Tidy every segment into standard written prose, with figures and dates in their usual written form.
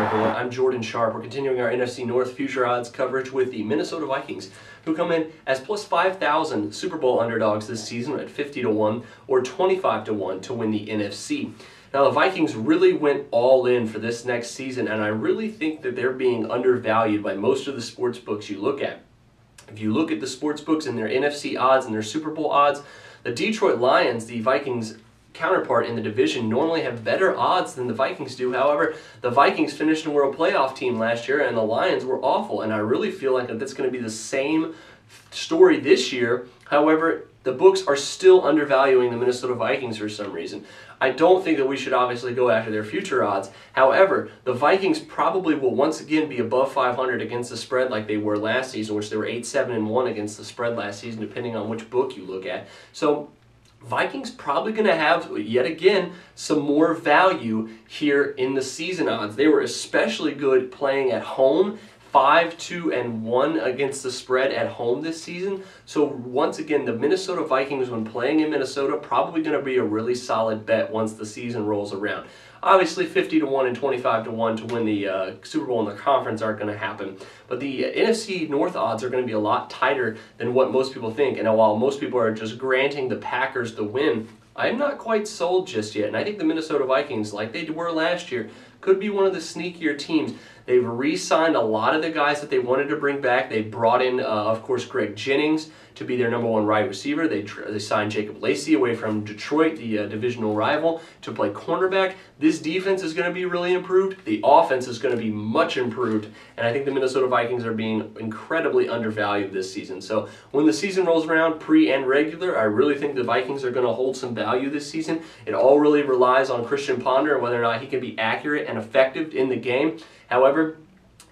welcome everyone. I'm Jordan Sharp. We're continuing our NFC North future odds coverage with the Minnesota Vikings, who come in as plus 5,000 Super Bowl underdogs this season at 50 to 1 or 25 to 1 to win the NFC. Now the Vikings really went all in for this next season, and I really think that they're being undervalued by most of the sports books you look at. If you look at the sports books and their NFC odds and their Super Bowl odds, the Detroit Lions, the Vikings counterpart in the division, normally have better odds than the Vikings do. However, the Vikings finished a World Playoff team last year and the Lions were awful, and I really feel like that's going to be the same story this year. However, the books are still undervaluing the Minnesota Vikings for some reason. I don't think that we should obviously go after their future odds. However, the Vikings probably will once again be above 500 against the spread like they were last season, which they were 8-7-1 against the spread last season, depending on which book you look at. So Vikings probably going to have, yet again, some more value here in the season odds. They were especially good playing at home, 5-2-1 against the spread at home this season. So once again, the Minnesota Vikings, when playing in Minnesota, probably going to be a really solid bet once the season rolls around. Obviously, 50 to 1 and 25 to 1 to win the Super Bowl in the conference aren't going to happen. But the NFC North odds are going to be a lot tighter than what most people think. And while most people are just granting the Packers the win, I'm not quite sold just yet. And I think the Minnesota Vikings, like they were last year, could be one of the sneakier teams. They've re-signed a lot of the guys that they wanted to bring back. They brought in, of course, Greg Jennings to be their #1 wide receiver. They signed Jacob Lacey away from Detroit, the divisional rival, to play cornerback. This defense is going to be really improved. The offense is going to be much improved. And I think the Minnesota Vikings are being incredibly undervalued this season. So when the season rolls around, pre and regular, I really think the Vikings are going to hold some value this season. It all really relies on Christian Ponder and whether or not he can be accurate and effective in the game. However,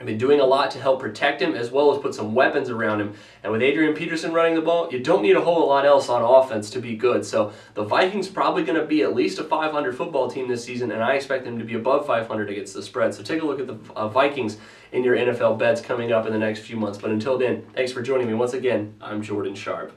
I've been doing a lot to help protect him as well as put some weapons around him. And with Adrian Peterson running the ball, you don't need a whole lot else on offense to be good. So the Vikings probably going to be at least a 500 football team this season, and I expect them to be above 500 against the spread. So take a look at the Vikings in your NFL bets coming up in the next few months. But until then, thanks for joining me. Once again, I'm Jordan Sharp.